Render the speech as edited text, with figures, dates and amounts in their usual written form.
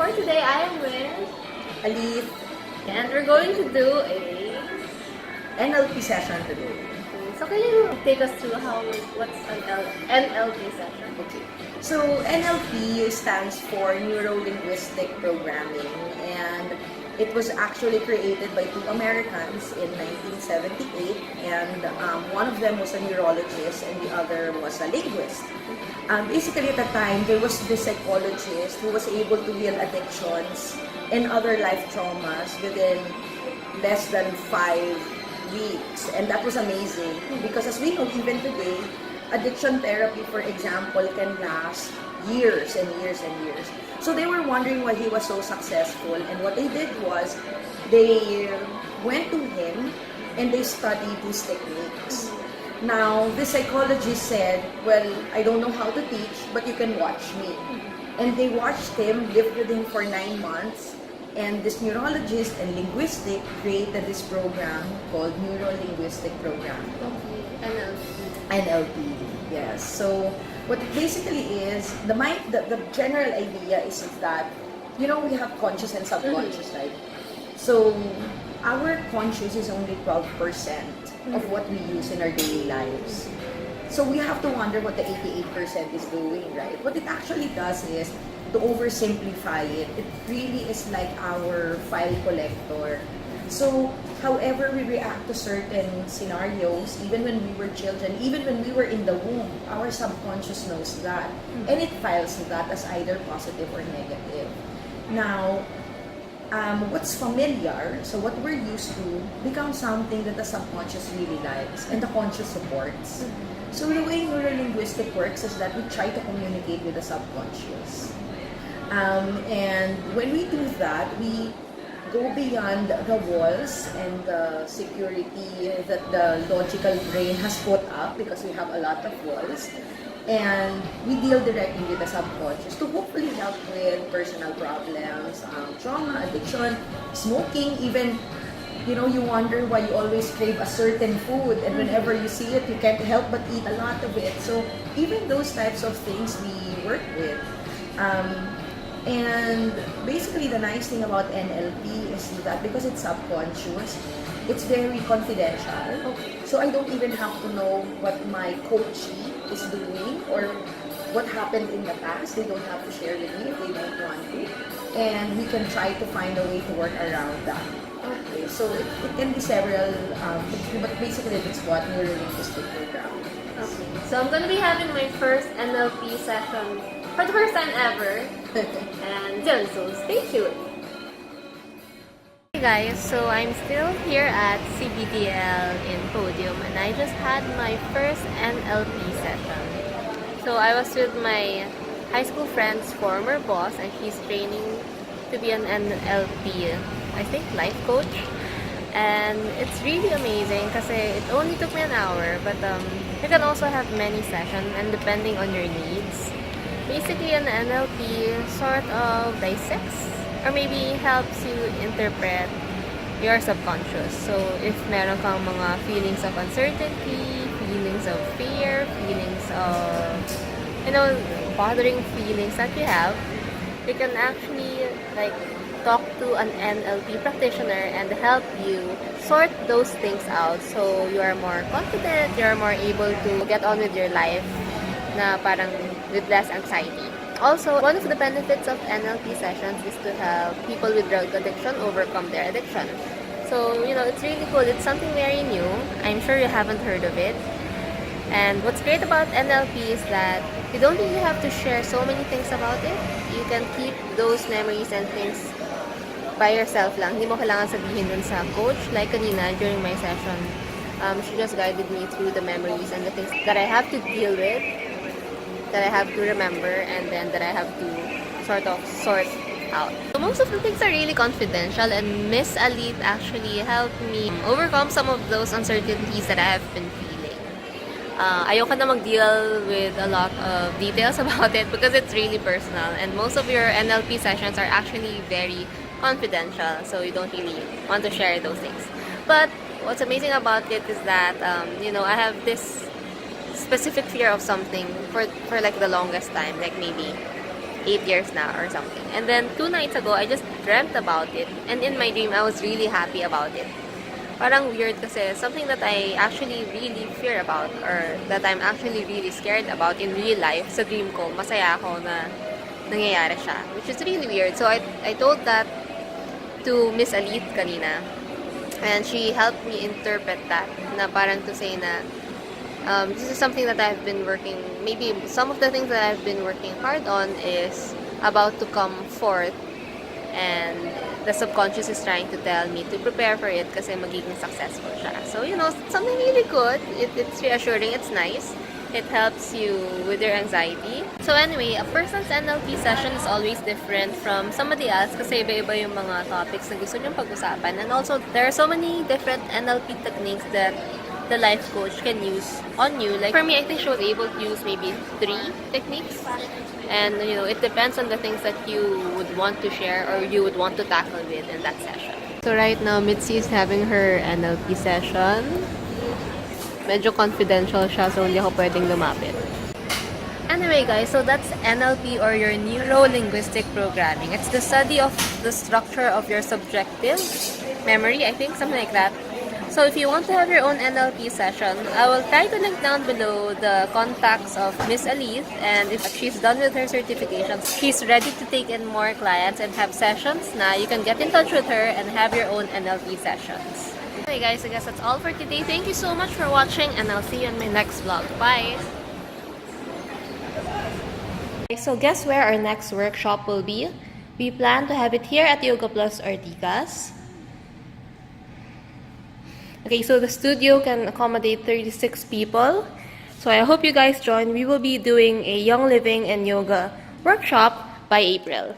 for today I am with Alif, and we're going to do a NLP session today. so can you take us through what's an NLP session? Okay. So NLP stands for Neuro Linguistic Programming, and it was actually created by two Americans in 1978, and one of them was a neurologist and the other was a linguist. Basically at the time, there was this psychologist who was able to heal addictions and other life traumas within less than 5 weeks, and that was amazing because as we know, even today, addiction therapy, for example, can last years and years and years. So they were wondering why he was so successful, and what they did was they went to him and they studied his techniques. Now, the psychologist said, well, I don't know how to teach, but you can watch me. And they watched him, lived with him for 9 months, and this neurologist and linguistic created this program called Neuro Linguistic Programming. Okay. NLP, yes. So what it basically is, the general idea is that, you know, we have conscious and subconscious, right? So our conscious is only 12% of what we use in our daily lives. So we have to wonder what the 88% is doing, right? What it actually does is, to oversimplify it, it really is like our file collector. So however we react to certain scenarios, even when we were children, even when we were in the womb, our subconscious knows that. And it files that as either positive or negative. Now, what's familiar, so what we're used to, becomes something that the subconscious really likes and the conscious supports. So the way neurolinguistic works is that we try to communicate with the subconscious. And when we do that, we go beyond the walls and the security that the logical brain has put up, because we have a lot of walls, and we deal directly with the subconscious to hopefully help with personal problems, trauma, addiction, smoking, even, you know, you wonder why you always crave a certain food, and whenever you see it, you can't help but eat a lot of it. So even those types of things we work with. And basically the nice thing about NLP is that because it's subconscious, it's very confidential. So I don't even have to know what my coachee is doing or what happened in the past. They don't have to share with me if they don't want to. And we can try to find a way to work around that. Okay, so it can be several, but basically it's what Neuro-Linguistic Programming is. Okay. So I'm going to be having my first NLP session for the first time ever. And yun, so stay tuned. Hey guys, so I'm still here at CBTL in Podium, and I just had my first NLP session. So I was with my high school friend's former boss, and she's training to be an NLP, I think, life coach. And it's really amazing because it only took me an hour, but you can also have many sessions, and depending on your needs. Basically, an NLP sort of dissects or maybe helps you interpret your subconscious. So, if meron kang mga feelings of uncertainty, feelings of fear, feelings of, you know, bothering feelings that you have, you can actually, like, talk to an NLP practitioner and help you sort those things out so you are more confident, you are more able to get on with your life na parang with less anxiety. Also, one of the benefits of NLP sessions is to help people with drug addiction overcome their addiction. So, you know, it's really cool. It's something very new. I'm sure you haven't heard of it. And what's great about NLP is that you don't really have to share so many things about it. You can keep those memories and things by yourself lang. Hindi mo kailangan sabihin dun sa coach. Like kanina, during my session, she just guided me through the memories and the things that I have to deal with, that I have to remember, and then that I have to sort out. So most of the things are really confidential, and Miss Alif actually helped me overcome some of those uncertainties that I have been feeling. Ayoko na mag-deal with a lot of details about it because it's really personal, and most of your NLP sessions are actually very confidential, so you don't really want to share those things. But what's amazing about it is that, you know, I have this specific fear of something for like the longest time, like maybe 8 years now or something. And then 2 nights ago, I just dreamt about it. And in my dream, I was really happy about it. Parang weird kasi something that I actually really fear about or that I'm actually really scared about in real life, sa dream ko, masaya ako na nangyayari siya. Which is really weird. So I told that to Miss Alit kanina. And she helped me interpret that na parang to say na this is something that I've been working, maybe some of the things that I've been working hard on is about to come forth, and the subconscious is trying to tell me to prepare for it kasi magiging successful siya. So, you know, something really good. It's reassuring, it's nice. It helps you with your anxiety. So anyway, a person's NLP session is always different from somebody else kasi iba-iba yung mga topics na gusto niyong pag-usapan. And also, there are so many different NLP techniques that the life coach can use on you. Like for me, I think she was able to use maybe 3 techniques. And you know, it depends on the things that you would want to share or you would want to tackle with in that session. So right now, Mitzi is having her NLP session. Medyo confidential siya, so hindi ako pwedeng lumapit. Anyway guys, so that's NLP or your Neuro Linguistic Programming. It's the study of the structure of your subjective memory, I think, something like that. So if you want to have your own NLP session, I will try to link down below the contacts of Miss Alith, and if she's done with her certifications, she's ready to take in more clients and have sessions na you can get in touch with her and have your own NLP sessions. Okay guys, I guess that's all for today. Thank you so much for watching, and I'll see you in my next vlog. Bye! So guess where our next workshop will be? We plan to have it here at Yoga Plus Ortigas. Okay, so the studio can accommodate 36 people. So I hope you guys join. We will be doing a Young Living and Yoga workshop by April.